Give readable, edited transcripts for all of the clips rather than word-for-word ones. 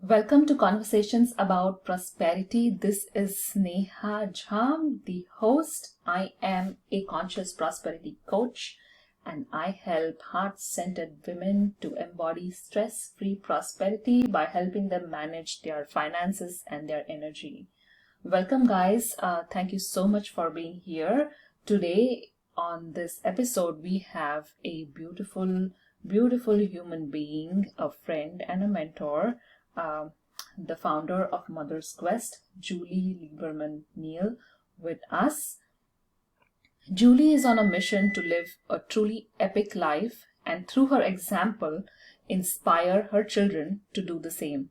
Welcome to Conversations about Prosperity. This is Neha Jham, the host. I am a conscious prosperity coach and I help heart centered women to embody stress free prosperity by helping them manage their finances and their energy. Welcome, guys. Thank you so much for being here. Today, on this episode, we have a beautiful human being, a friend, and a mentor, um, the founder of Mother's Quest, Julie Neale, with us. Julie is on a mission to live a truly epic life and, through her example, inspire her children to do the same.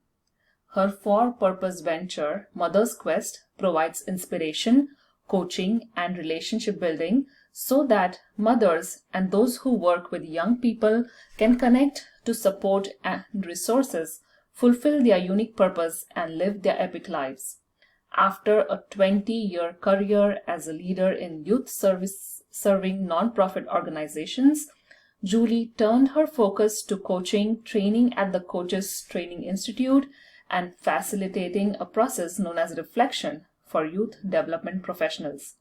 Her for-purpose venture, Mother's Quest, provides inspiration, coaching, and relationship building so that mothers and those who work with young people can connect to support and resources, fulfill their unique purpose, and live their epic lives. After a 20-year career as a leader in youth service serving nonprofit organizations, Julie turned her focus to coaching, training at the Coaches Training Institute, and facilitating a process known as reflection for youth development professionals.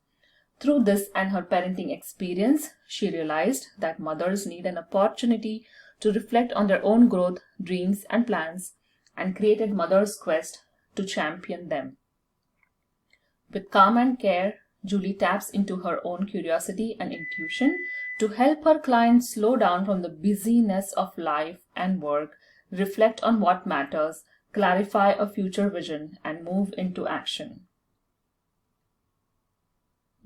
Through this and her parenting experience, she realized that mothers need an opportunity to reflect on their own growth, dreams, and plans, and created Mother's Quest to champion them. With calm and care, Julie taps into her own curiosity and intuition to help her clients slow down from the busyness of life and work, reflect on what matters, clarify a future vision, and move into action.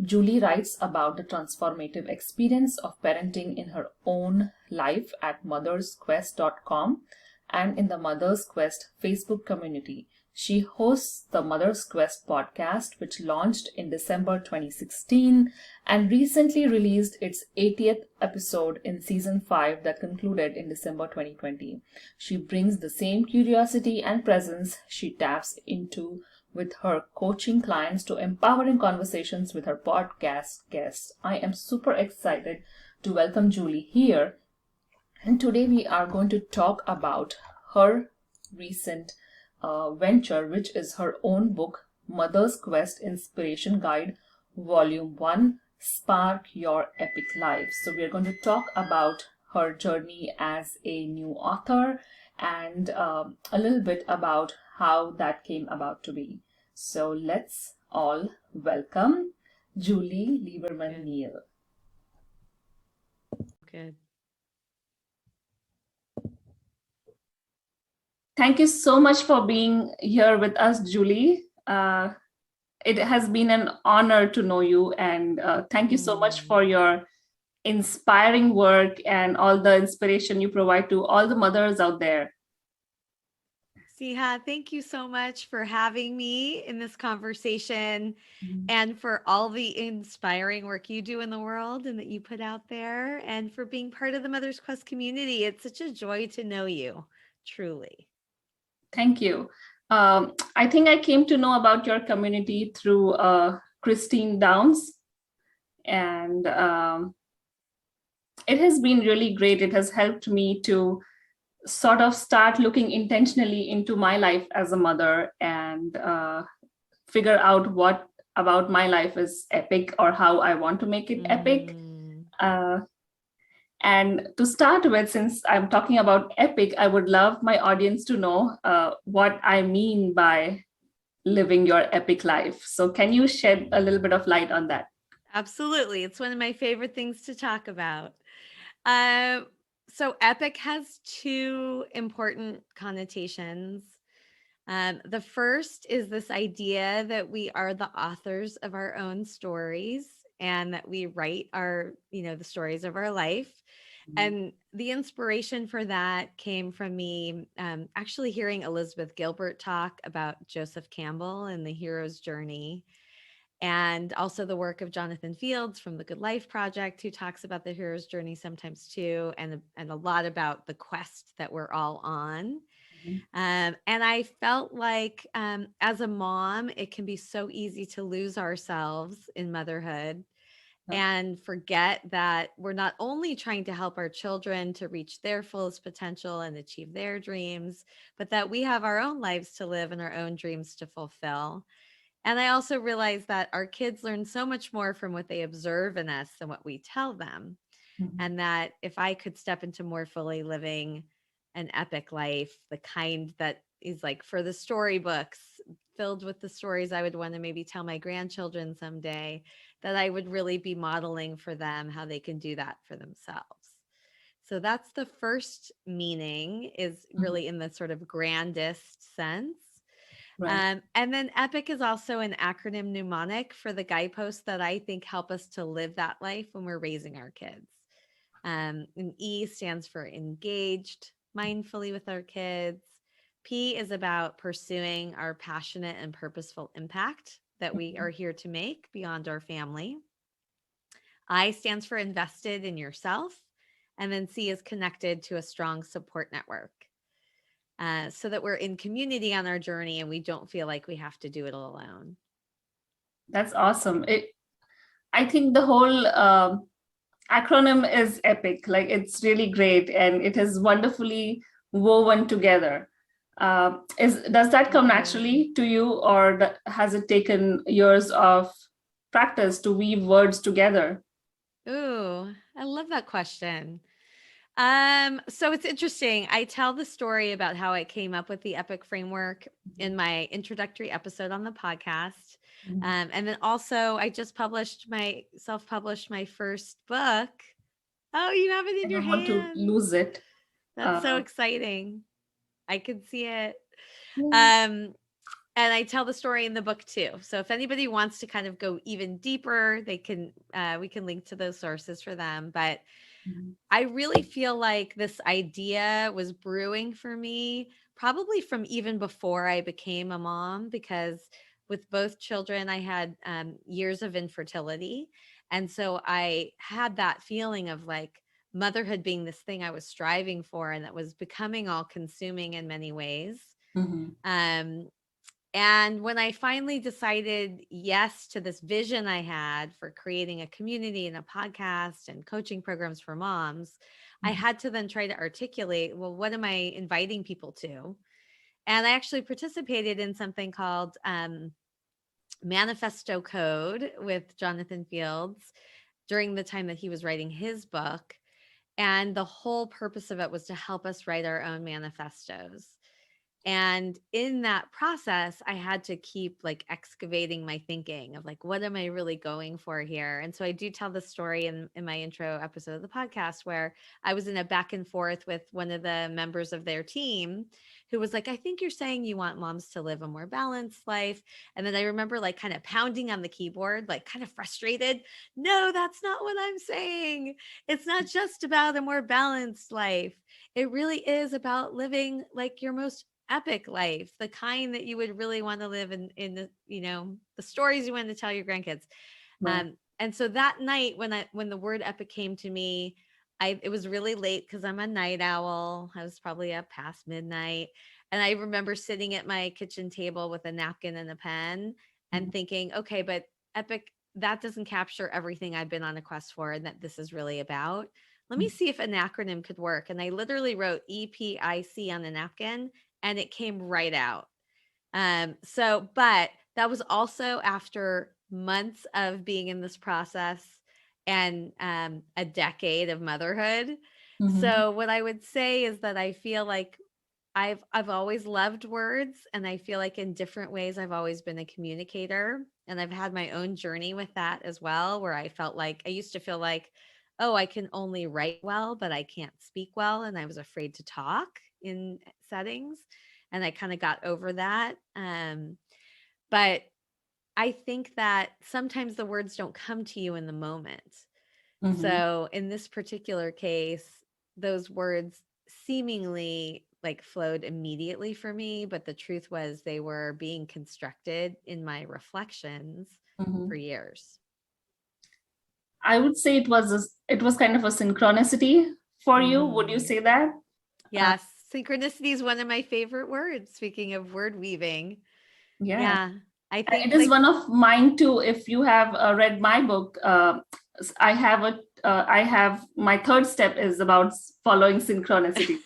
Julie writes about the transformative experience of parenting in her own life at mothersquest.com and in the Mother's Quest Facebook community. She hosts the Mother's Quest podcast, which launched in December 2016 and recently released its 80th episode in season 5 that concluded in December 2020. She brings the same curiosity and presence she taps into with her coaching clients to empowering conversations with her podcast guests. I am super excited to welcome Julie here. And today we are going to talk about her recent venture, which is her own book, Mother's Quest Inspiration Guide, Volume 1, Spark Your Epic Life. So we are going to talk about her journey as a new author and a little bit about how that came about to be. So let's all welcome Julie Neale. Good. Thank you so much for being here with us, Julie. It has been an honor to know you, and thank you so much for your inspiring work and all the inspiration you provide to all the mothers out there. Siha, thank you so much for having me in this conversation and for all the inspiring work you do in the world and that you put out there and for being part of the Mother's Quest community. It's such a joy to know you, truly. Thank you. I think I came to know about your community through Christine Downs, and it has been really great. It has helped me to sort of start looking intentionally into my life as a mother and figure out what about my life is epic or how I want to make it epic. And to start with, since I'm talking about epic, I would love my audience to know what I mean by living your epic life. So can you shed a little bit of light on that? Absolutely. It's one of my favorite things to talk about. So epic has two important connotations. The first is this idea that we are the authors of our own stories and that we write our, the stories of our life. And the inspiration for that came from me actually hearing Elizabeth Gilbert talk about Joseph Campbell and the hero's journey. And also the work of Jonathan Fields from the Good Life Project, who talks about the hero's journey sometimes too, and a lot about the quest that we're all on. And I felt like as a mom, it can be so easy to lose ourselves in motherhood and forget that we're not only trying to help our children to reach their fullest potential and achieve their dreams, but that we have our own lives to live and our own dreams to fulfill. And I also realized that our kids learn so much more from what they observe in us than what we tell them. Mhm. And that if I could step into more fully living an epic life, the kind that is like for the storybooks, filled with the stories I would want to maybe tell my grandchildren someday, that I would really be modeling for them how they can do that for themselves. So that's the first meaning, is Mhm. really in the sort of grandest sense. Right. And then EPIC is also an acronym mnemonic for the guideposts that I think help us to live that life when we're raising our kids. And E stands for engaged mindfully with our kids. P is about pursuing our passionate and purposeful impact that we Mhm. are here to make beyond our family. I stands for invested in yourself. And then C is connected to a strong support network, so that we're in community on our journey and we don't feel like we have to do it alone. That's awesome. I think the whole acronym is epic. Like it's really great, and it is wonderfully woven together. Does that come Thank you. naturally to you, or has it taken years of practice to weave words together? Ooh, I love that question. So it's interesting. I tell the story about how I came up with the EPIC framework in my introductory episode on the podcast. Mhm. And then also I just self-published my first book. Oh, you have it I in your don't want to hands. lose it. That's so Uh, exciting. I can see it. yeah. Um, and I tell the story in the book too. So if anybody wants to kind of go even deeper, they can we can link to those sources for them. But Mhm. I really feel like this idea was brewing for me probably from even before I became a mom, because with both children, I had years of infertility. And so I had that feeling of like motherhood being this thing I was striving for and that was becoming all consuming in many ways. Mhm. Um, and when I finally decided yes to this vision I had for creating a community and a podcast and coaching programs for moms, I Mhm. had to then try to articulate, well, what am I inviting people to? And I actually participated in something called Manifesto Code with Jonathan Fields during the time that he was writing his book. And the whole purpose of it was to help us write our own manifestos. And in that process, I had to keep like excavating my thinking of like, what am I really going for here? And so I do tell the story in my intro episode of the podcast where I was in a back and forth with one of the members of their team who was like, I think you're saying you want moms to live a more balanced life. And then I remember like kind of pounding on the keyboard, like kind of frustrated. No, that's not what I'm saying. It's not just about a more balanced life. It really is about living like your most epic life, the kind that you would really want to live in the, the stories you want to tell your grandkids. Right. And so that night when the word epic came to me, it was really late because I'm a night owl. I was probably up past midnight. And I remember sitting at my kitchen table with a napkin and a pen and Mhm. thinking, okay, but epic, that doesn't capture everything I've been on a quest for and that this is really about. Let me see if an acronym could work. And I literally wrote E.P.I.C on the napkin and it came right out. But that was also after months of being in this process and a decade of motherhood. Mhm. So what I would say is that I feel like I've always loved words, and I feel like in different ways I've always been a communicator, and I've had my own journey with that as well, where I used to feel like, oh, I can only write well, but I can't speak well, and I was afraid to talk in settings, and I kind of got over that. But I think that sometimes the words don't come to you in the moment. Mhm. So in this particular case, those words seemingly like flowed immediately for me, but the truth was they were being constructed in my reflections for Mhm. years. I would say it was kind of a synchronicity for you. Would you Mhm. say that? Uh, Yes, synchronicity is one of my favorite words. Speaking of word weaving, yeah. yeah, I It think is like one of mine too. If you have read my book, I have my third step is about following synchronicity.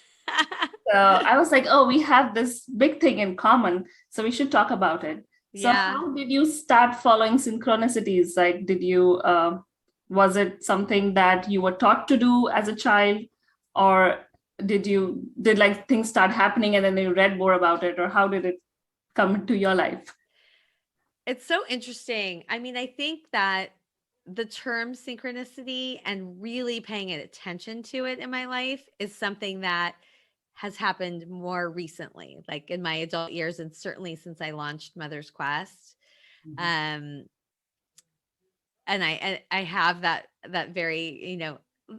So I was like, oh, we have this big thing in common, so we should talk about it. So Yeah. how did you start following synchronicities? Like, was it something that you were taught to do as a child, or did like things start happening and then you read more about it, or how did it come into your life? It's so interesting. I mean, I think that the term synchronicity and really paying attention to it in my life is something that has happened more recently, like in my adult years, and certainly since I launched Mother's Quest. Um, and I have that very,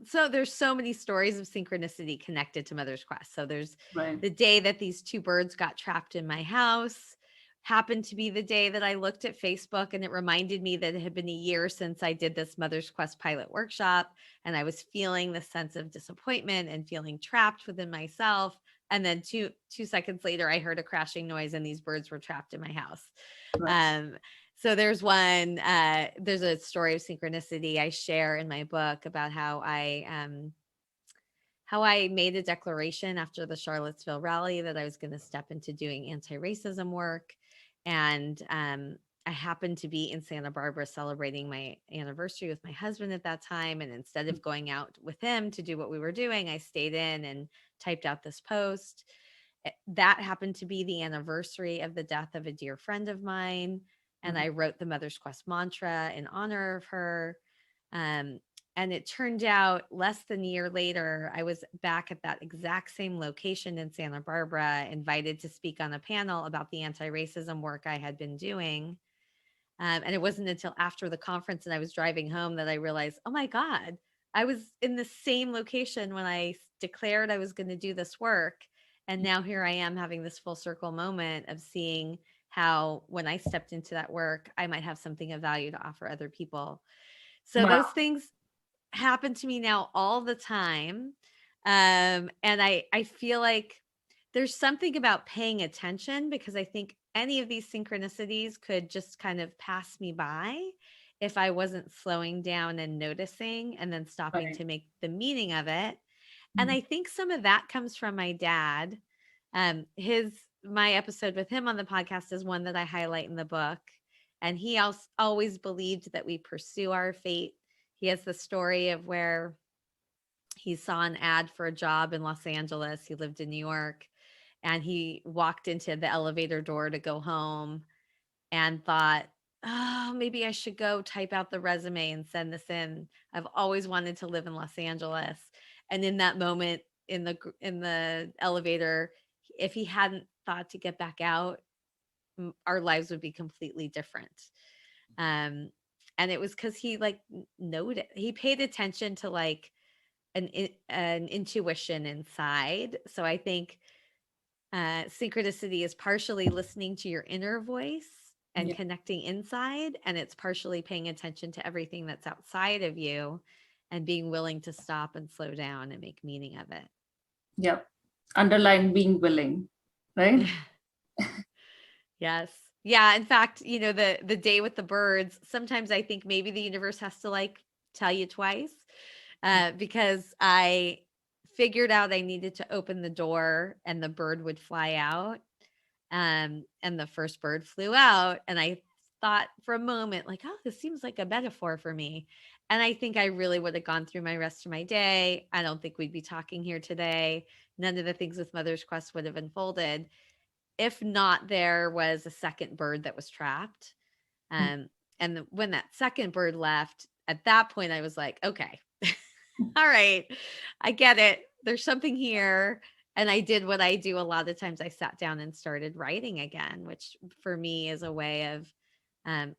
so there's so many stories of synchronicity connected to Mother's Quest. So there's Right. the day that these two birds got trapped in my house happened to be the day that I looked at Facebook, and it reminded me that it had been a year since I did this Mother's Quest pilot workshop, and I was feeling the sense of disappointment and feeling trapped within myself. And then two seconds later, I heard a crashing noise, and these birds were trapped in my house. Right. Um, so there's there's a story of synchronicity I share in my book about how I made a declaration after the Charlottesville rally that I was going to step into doing anti-racism work. And I happened to be in Santa Barbara celebrating my anniversary with my husband at that time. And instead of going out with him to do what we were doing, I stayed in and typed out this post. That happened to be the anniversary of the death of a dear friend of mine. And I wrote the Mother's Quest mantra in honor of her. Um, and it turned out less than a year later, I was back at that exact same location in Santa Barbara, invited to speak on a panel about the anti racism work I had been doing. And it wasn't until after the conference and I was driving home that I realized, oh my God, I was in the same location when I declared I was going to do this work. And now here I am having this full circle moment of seeing how when I stepped into that work, I might have something of value to offer other people. So Wow. those things happen to me now all the time. And I feel like there's something about paying attention, because I think any of these synchronicities could just kind of pass me by if I wasn't slowing down and noticing and then stopping Right. to make the meaning of it. And I think some of that comes from my dad. My episode with him on the podcast is one that I highlight in the book. And he also always believed that we pursue our fate. He has the story of where he saw an ad for a job in Los Angeles. He lived in New York, and he walked into the elevator door to go home and thought, oh, maybe I should go type out the resume and send this in. I've always wanted to live in Los Angeles. And in that moment in the elevator, if he hadn't thought to get back out, our lives would be completely different. Um, and it was because he like noted, he paid attention to like an intuition inside. So I think synchronicity is partially listening to your inner voice and Yeah. connecting inside, and it's partially paying attention to everything that's outside of you and being willing to stop and slow down and make meaning of it. Yep. Underline being willing, right? Yes. Yeah, in fact, the day with the birds, sometimes I think maybe the universe has to like tell you twice, because I figured out I needed to open the door and the bird would fly out. And the first bird flew out, and I thought for a moment, like, oh, this seems like a metaphor for me. And I think I really would have gone through my rest of my day. I don't think we'd be talking here today. None of the things with Mother's Quest would have unfolded if not there was a second bird that was trapped. And when that second bird left, at that point, I was like, okay, all right, I get it. There's something here. And I did what I do a lot of times. I sat down and started writing again, which for me is a way of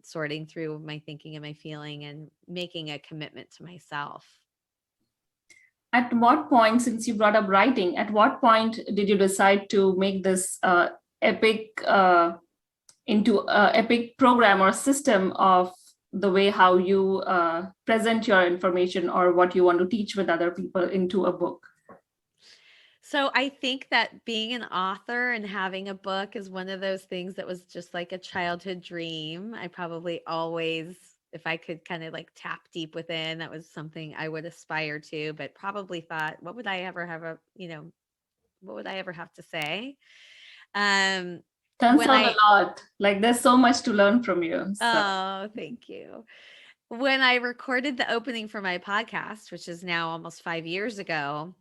sorting through my thinking and my feeling and making a commitment to myself. At what point, since you brought up writing, at what point did you decide to make this epic into a epic program or system of the way how you present your information or what you want to teach with other people into a book? So I think that being an author and having a book is one of those things that was just like a childhood dream. I probably always if I could kind of like tap deep within, that was something I would aspire to, but probably thought, what would I ever have what would I ever have to say? Um, Turns when out a I, lot. Like there's so much to learn from you. So oh, thank you. When I recorded the opening for my podcast, which is now almost 5 years ago,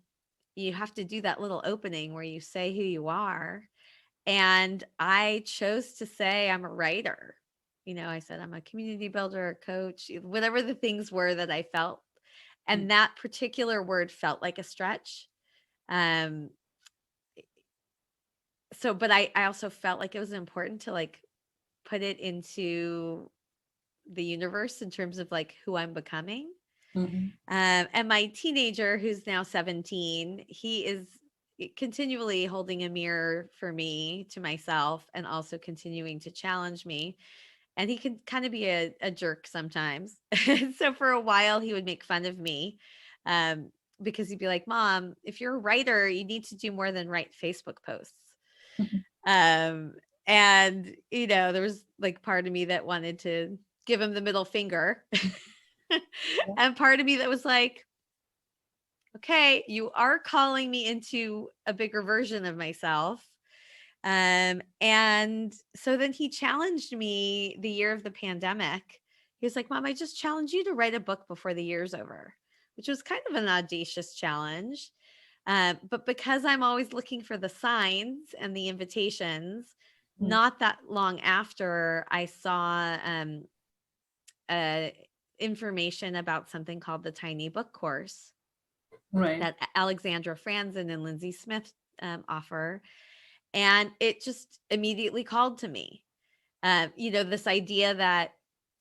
you have to do that little opening where you say who you are. And I chose to say I'm a writer. I said I'm a community builder, a coach, whatever the things were that I felt. And that particular word felt like a stretch. Um, but I also felt like it was important to like put it into the universe in terms of like who I'm becoming. mm-hmm. And my teenager, who's now 17, he is continually holding a mirror for me to myself and also continuing to challenge me. And he can kind of be a jerk sometimes. So for a while, he would make fun of me um, because he'd be like, Mom, if you're a writer, you need to do more than write Facebook posts. Um, and, there was like part of me that wanted to give him the middle finger. And part of me that was like, okay, you are calling me into a bigger version of myself. And so then he challenged me the year of the pandemic. He was like, Mom, I just challenge you to write a book before the year's over, which was kind of an audacious challenge. But because I'm always looking for the signs and the invitations, not that long after I saw uh, information about something called the Tiny Book Course Right. that Alexandra Franzen and Lindsay Smith offer. And it just immediately called to me. This idea that,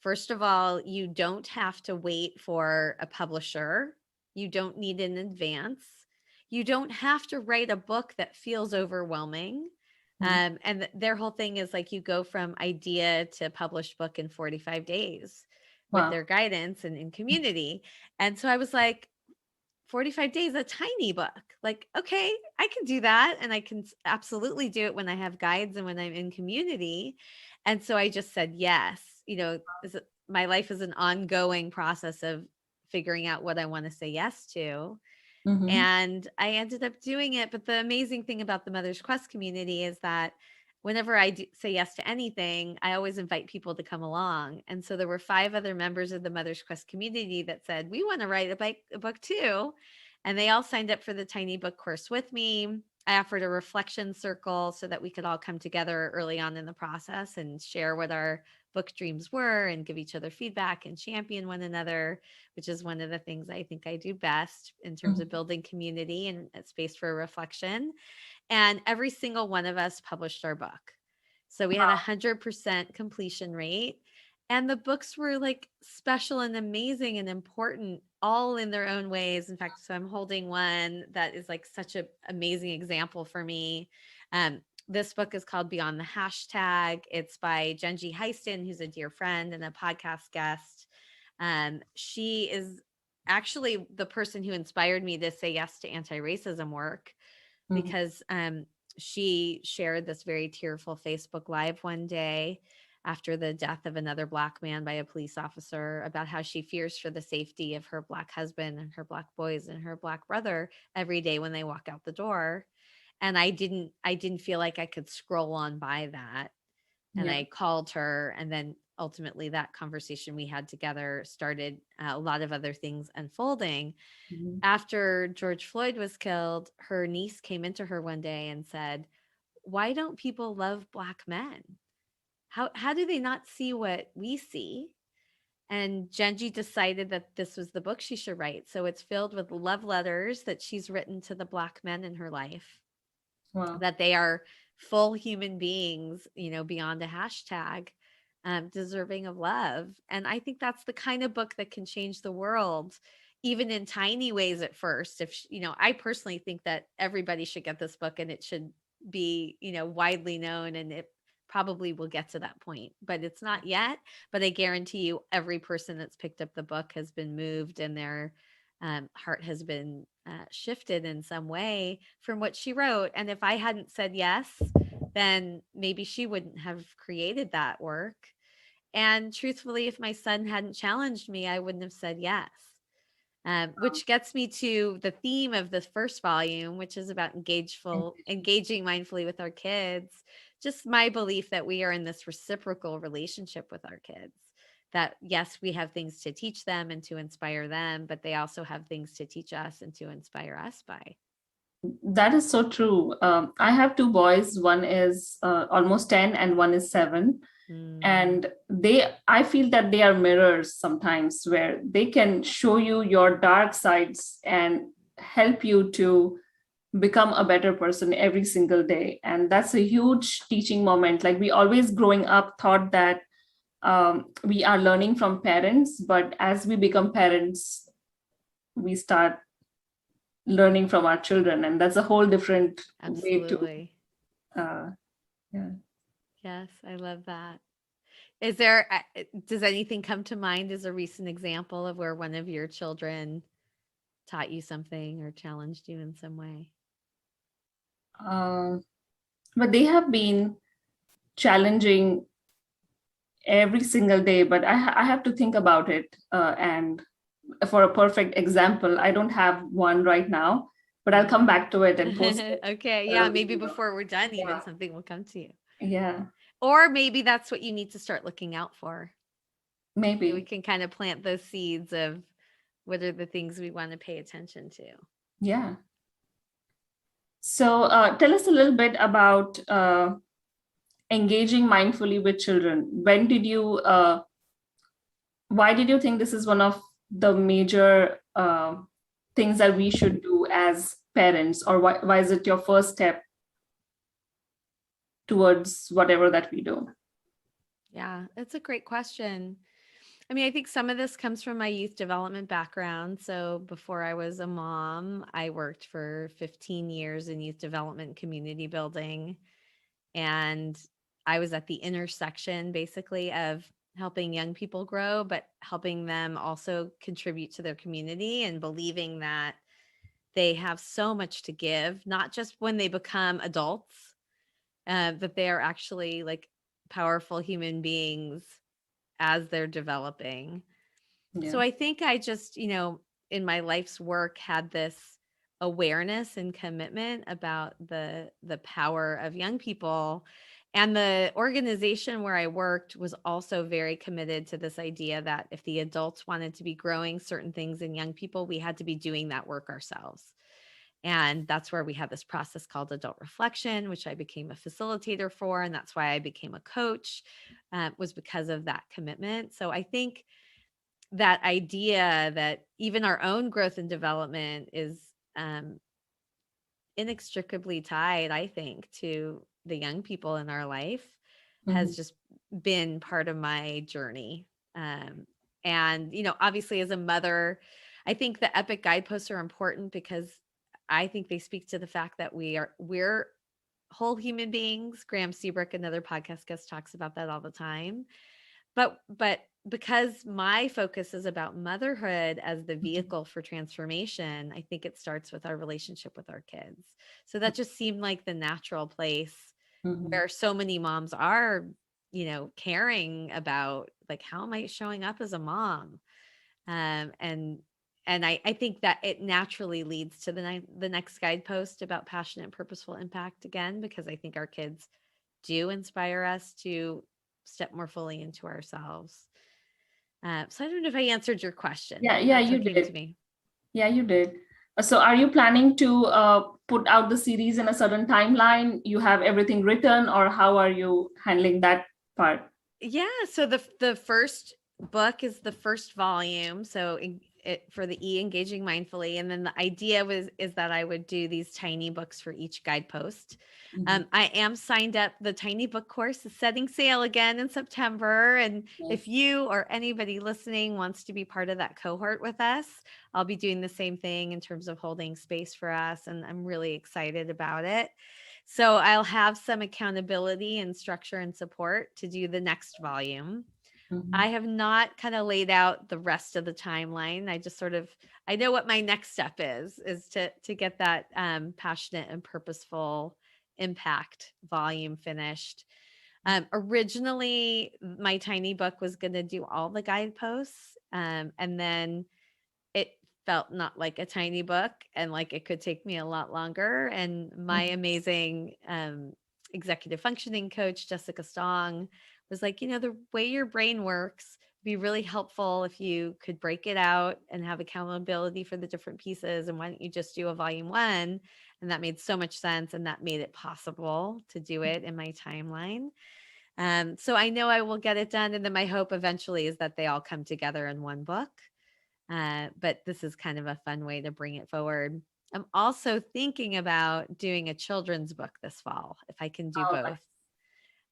first of all, you don't have to wait for a publisher, you don't need an advance, you don't have to write a book that feels overwhelming. And their whole thing is like you go from idea to published book in 45 days with Wow. their guidance and in community. And so I was like, 45 days, a tiny book. Like, okay, I can do that. And I can absolutely do it when I have guides and when I'm in community. And so I just said yes. My life is an ongoing process of figuring out what I want to say yes to. Mm-hmm. And I ended up doing it. But the amazing thing about the Mother's Quest community is that whenever I say yes to anything, I always invite people to come along. And so there were 5 other members of the Mother's Quest community that said, we want to write a book too. And they all signed up for the Tiny Book Course with me. I offered a reflection circle so that we could all come together early on in the process and share what our book dreams were and give each other feedback and champion one another, which is one of the things I think I do best in terms of building community and a space for reflection. And every single one of us published our book. So we had 100% completion rate. And the books were like special and amazing and important all in their own ways. In fact, so I'm holding one that is like such an amazing example for me. This book is called Beyond the Hashtag. It's by Genji Heiston, who's a dear friend and a podcast guest. She is actually the person who inspired me to say yes to anti-racism work because she shared this very tearful Facebook Live one day after the death of another Black man by a police officer about how she fears for the safety of her Black husband and her Black boys and her Black brother every day when they walk out the door. And I didn't feel like I could scroll on by that. And I called her, and then ultimately that conversation we had together started a lot of other things unfolding. After George Floyd was killed, her niece came into her one day and said, why don't people love Black men? How do they not see what we see? And Genji decided that this was the book she should write. So it's filled with love letters that she's written to the Black men in her life, that they are full human beings, beyond a hashtag, deserving of love. And I think that's the kind of book that can change the world, even in tiny ways at first. I personally think that everybody should get this book and it should be, widely known, and it probably will get to that point, but it's not yet. But I guarantee you, every person that's picked up the book has been moved, and their heart has been shifted in some way from what she wrote. And if I hadn't said yes, then maybe she wouldn't have created that work. And truthfully, if my son hadn't challenged me, I wouldn't have said yes. Which gets me to the theme of the first volume, which is about engaging mindfully with our kids. Just my belief that we are in this reciprocal relationship with our kids. That yes, we have things to teach them and to inspire them, but they also have things to teach us and to inspire us by. That is so true. I have two boys. One is almost 10 and one is 7. And I feel that they are mirrors sometimes, where they can show you your dark sides and help you to become a better person every single day. And that's a huge teaching moment. Like, we always growing up thought that we are learning from parents, but as we become parents, we start learning from our children, and that's a whole different way to Absolutely. yeah. Yes, I love that. Is there, does anything come to mind as a recent example of where one of your children taught you something or challenged you in some way? But they have been challenging every single day, but I have to think about it, and for a perfect example, I don't have one right now, but I'll come back to it and post it. Okay. Yeah. Maybe before we're done, even something will come to you. Yeah, Or maybe that's what you need to start looking out for. We maybe. can kind of plant those seeds of what are the things we want to pay attention to. Yeah. So tell us a little bit about engaging mindfully with children. Why did you think this is one of the major things that we should do as parents, or why is it your first step towards whatever that we do? Yeah, it's a great question. I mean, I think some of this comes from my youth development background. So before I was a mom, I worked for 15 years in youth development community building. And I was at the intersection basically of helping young people grow, but helping them also contribute to their community and believing that they have so much to give, not just when they become adults, that they are actually like powerful human beings as they're developing. Yeah. So I think I just, in my life's work had this awareness and commitment about the power of young people. And the organization where I worked was also very committed to this idea that if the adults wanted to be growing certain things in young people, we had to be doing that work ourselves. And that's where we had this process called adult reflection, which I became a facilitator for. And that's why I became a coach, was because of that commitment. So I think that idea that even our own growth and development is inextricably tied, I think, to the young people in our life has just been part of my journey. And, obviously as a mother, I think the epic guideposts are important because I think they speak to the fact that we're whole human beings. Graham Seabrook, another podcast guest, talks about that all the time. But because my focus is about motherhood as the vehicle for transformation, I think it starts with our relationship with our kids. So that just seemed like the natural place where so many moms are, caring about like, how am I showing up as a mom? And I think that it naturally leads to the next guidepost about passionate and purposeful impact again, because I think our kids do inspire us to step more fully into ourselves. So I don't know if I answered your question. Yeah, That's you what came to did. me. Yeah, you did. So are you planning to put out the series in a certain timeline? You have everything written, or how are you handling that part? Yeah. So the first book is the first volume. So for the engaging mindfully, and then the idea is that I would do these tiny books for each guidepost. I am signed up. The tiny book course is setting sail again in September, and if you or anybody listening wants to be part of that cohort with us, I'll be doing the same thing in terms of holding space for us, and I'm really excited about it. So I'll have some accountability and structure and support to do the next volume. I have not kind of laid out the rest of the timeline. I just I know what my next step is to get that passionate and purposeful impact volume finished. Originally, my tiny book was going to do all the guideposts. And then it felt not like a tiny book and like it could take me a lot longer. And my amazing executive functioning coach, Jessica Stong, was like, the way your brain works would be really helpful if you could break it out and have accountability for the different pieces. And why don't you just do a volume one? And that made so much sense. And that made it possible to do it in my timeline. So I know I will get it done. And then my hope eventually is that they all come together in one book. But this is kind of a fun way to bring it forward. I'm also thinking about doing a children's book this fall, if I can do Oh, both.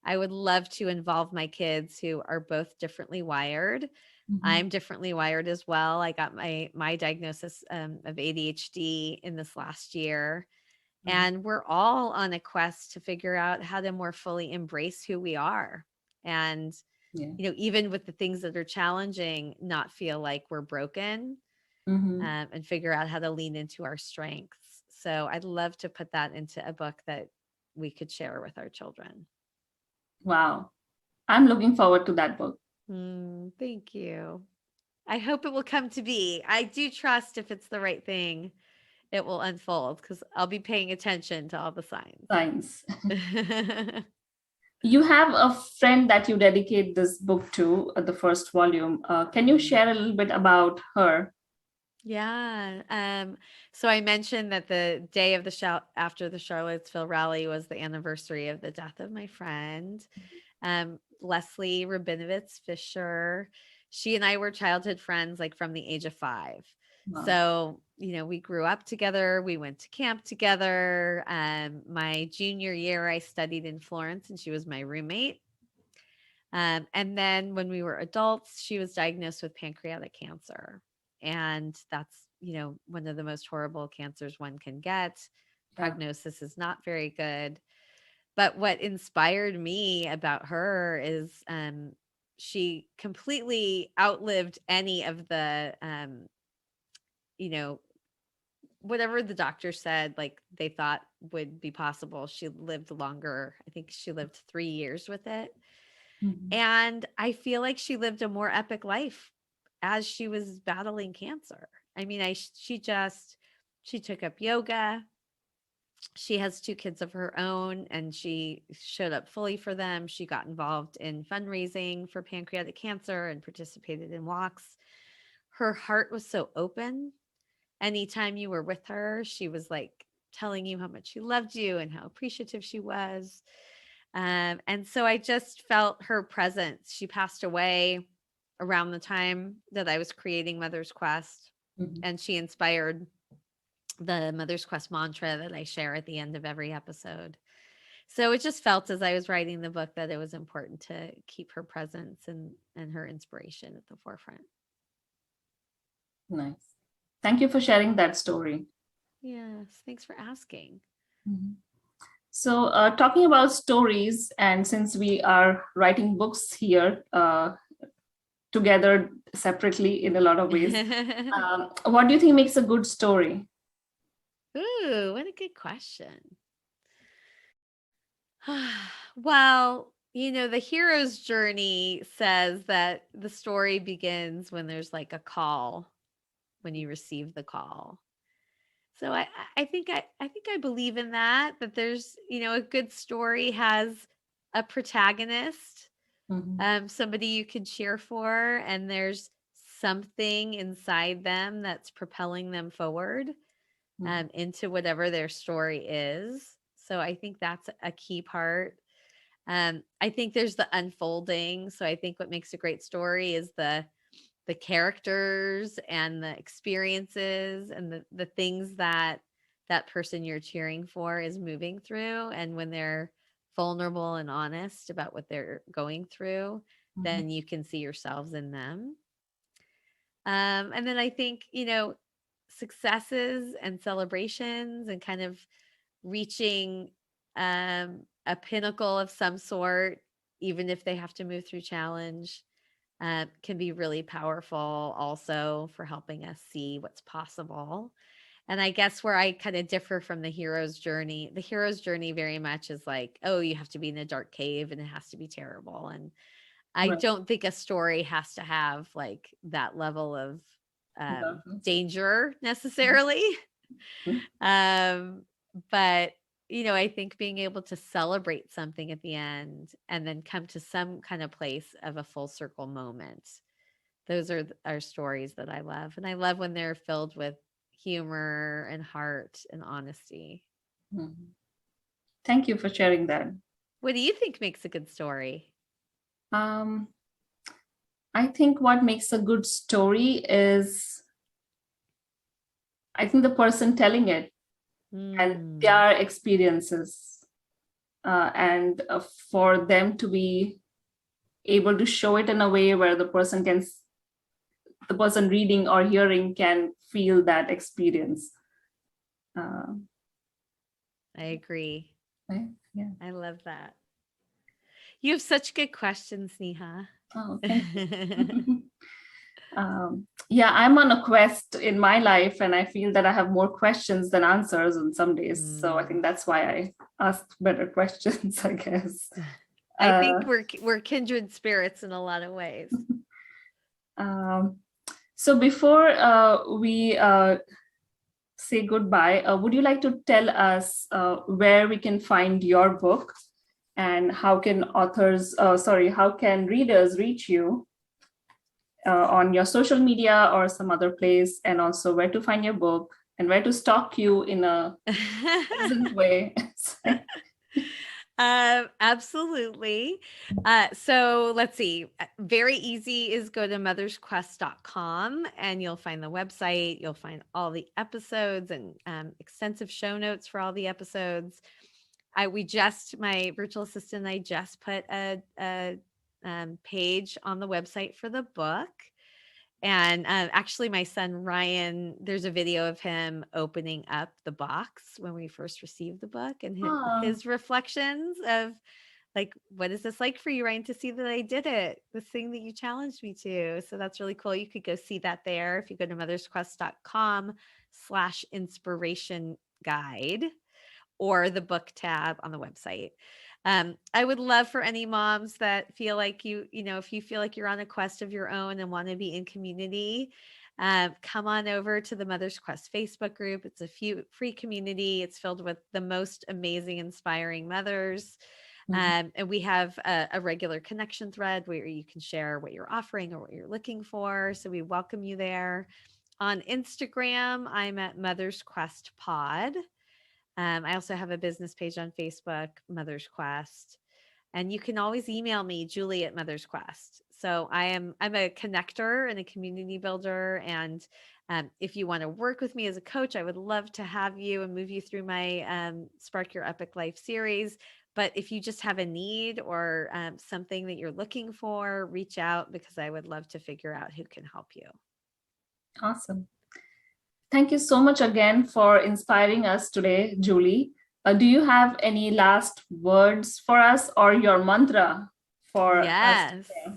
I would love to involve my kids who are both differently wired. I'm differently wired as well. I got my diagnosis of ADHD in this last year. And we're all on a quest to figure out how to more fully embrace who we are. And, yeah. Even with the things that are challenging, not feel like we're broken and figure out how to lean into our strengths. So I'd love to put that into a book that we could share with our children. Wow. I'm looking forward to that book. Thank you. I hope it will come to be. I do trust if it's the right thing, it will unfold because I'll be paying attention to all the signs. Science. You have a friend that you dedicate this book to, the first volume. Can you share a little bit about her? Yeah. So I mentioned that the day of after the Charlottesville rally was the anniversary of the death of my friend, Leslie Rabinovitz Fisher. She and I were childhood friends, like from the age of 5. Wow. So, we grew up together. We went to camp together. My junior year, I studied in Florence and she was my roommate. And then when we were adults, she was diagnosed with pancreatic cancer. And that's, one of the most horrible cancers one can get. Prognosis is not very good. But what inspired me about her is she completely outlived any of the, whatever the doctor said, like they thought would be possible. She lived longer. I think she lived 3 years with it. And I feel like she lived a more epic life as she was battling cancer. I mean, she took up yoga. She has 2 kids of her own and she showed up fully for them. She got involved in fundraising for pancreatic cancer and participated in walks. Her heart was so open. Anytime you were with her, she was like telling you how much she loved you and how appreciative she was. And so I just felt her presence. She passed away around the time that I was creating Mother's Quest, and she inspired the Mother's Quest mantra that I share at the end of every episode. So it just felt as I was writing the book that it was important to keep her presence and her inspiration at the forefront. Nice. Thank you for sharing that story. Yes, thanks for asking. So, talking about stories, and since we are writing books here together separately in a lot of ways, what do you think makes a good story? Ooh, what a good question. Well, the hero's journey says that the story begins when there's like a call, when you receive the call. So I think I believe in that there's, a good story has a protagonist, somebody you can cheer for, and there's something inside them that's propelling them forward into whatever their story is. So I think that's a key part. I think there's the unfolding. So I think what makes a great story is the characters and the experiences and the things that person you're cheering for is moving through. And when they're vulnerable and honest about what they're going through, then you can see yourselves in them. And then I think, successes and celebrations and kind of reaching a pinnacle of some sort, even if they have to move through challenge, can be really powerful also for helping us see what's possible. And I guess where I kind of differ from the hero's journey very much is like, oh, you have to be in a dark cave and it has to be terrible. And I Right. don't think a story has to have like that level of Darkness. danger necessarily. But I think being able to celebrate something at the end and then come to some kind of place of a full circle moment. Those are stories that I love. And I love when they're filled with humor and heart and honesty. Mhm. Thank you for sharing that. What do you think makes a good story? Um, I think what makes a good story is, I think, the person telling it and their experiences, and for them to be able to show it in a way where the person reading or hearing can feel that experience. I agree. Right? Yeah. I love that. You have such good questions, Neha. Oh, thank you. Yeah, I'm on a quest in my life, and I feel that I have more questions than answers on some days. So I think that's why I ask better questions, I guess. I think we're kindred spirits in a lot of ways. So before we say goodbye, would you like to tell us where we can find your book, and how can readers reach you on your social media or some other place, and also where to find your book and where to stalk you in a pleasant way? Absolutely. So let's see. Very easy is go to mothersquest.com and you'll find the website. You'll find all the episodes and extensive show notes for all the episodes. My virtual assistant and I just put a page on the website for the book. And actually, my son Ryan, there's a video of him opening up the box when we first received the book, and his reflections of like, what is this like for you, Ryan, to see that I did it, this thing that you challenged me to. So that's really cool. You could go see that there if you go to mothersquest.com/inspiration guide or the book tab on the website. I would love for any moms that feel like if you feel like you're on a quest of your own and want to be in community, come on over to the Mother's Quest Facebook group. It's a free community. It's filled with the most amazing, inspiring mothers. And we have a regular connection thread where you can share what you're offering or what you're looking for. So we welcome you there. On Instagram, I'm at Mother's Quest Pod. I also have a business page on Facebook, Mother's Quest. And you can always email me, Julie at Mother's Quest. So I'm a connector and a community builder. And if you want to work with me as a coach, I would love to have you and move you through my Spark Your Epic Life series. But if you just have a need or something that you're looking for, reach out because I would love to figure out who can help you. Awesome. Thank you so much again for inspiring us today, Julie. Do you have any last words for us or your mantra for us today?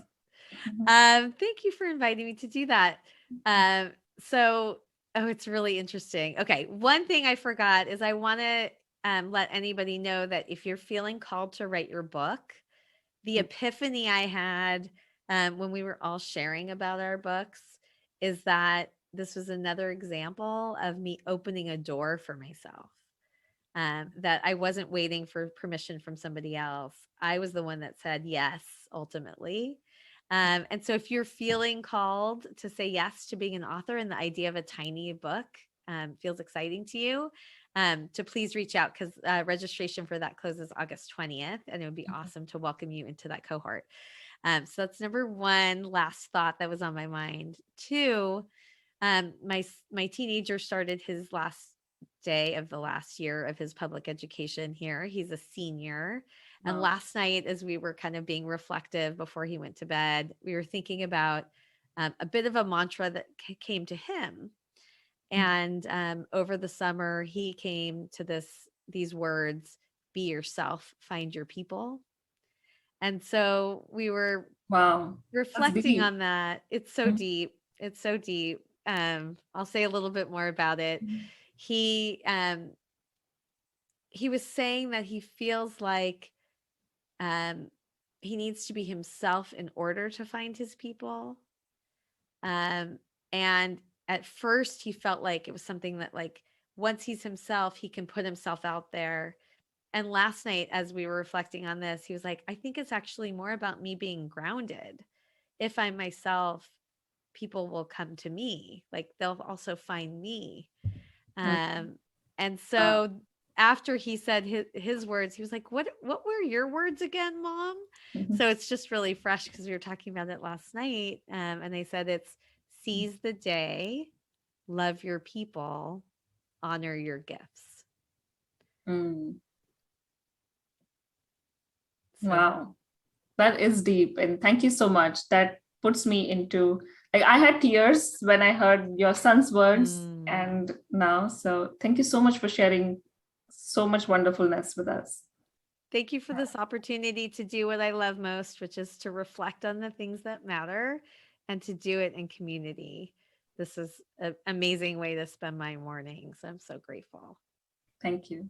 Thank you for inviting me to do that. It's really interesting. Okay, one thing I forgot is I want to let anybody know that if you're feeling called to write your book, the epiphany I had when we were all sharing about our books is that this was another example of me opening a door for myself. That I wasn't waiting for permission from somebody else. I was the one that said yes, ultimately. And so if you're feeling called to say yes to being an author and the idea of a tiny book feels exciting to you, to please reach out because registration for that closes August 20th. And it would be awesome to welcome you into that cohort. So that's number one, last thought that was on my mind. Two, my teenager started his last day of the last year of his public education here. He's a senior. And last night, as we were kind of being reflective before he went to bed, we were thinking about a bit of a mantra that came to him. And over the summer, he came to these words, be yourself, find your people. And so we were reflecting on that. It's so deep. It's so deep. I'll say a little bit more about it. he was saying that he feels like he needs to be himself in order to find his people. And at first he felt like it was something that, like, once he's himself, he can put himself out there. And last night, as we were reflecting on this, he was like, I think it's actually more about me being grounded. If I'm myself, people will come to me. Like, they'll also find me. And Wow. so after he said his words, he was like, what were your words again, Mom? Mhm. So it's just really fresh because we were talking about it last night. And they said it's seize the day, love your people, honor your gifts. Mm. So Wow. That is deep. And thank you so much. That puts me into, like, I had tears when I heard your son's words and now. So thank you so much for sharing so much wonderfulness with us. thank you for this opportunity to do what I love most, which is to reflect on the things that matter and to do it in community. This is an amazing way to spend my morning. So I'm so grateful. Thank you.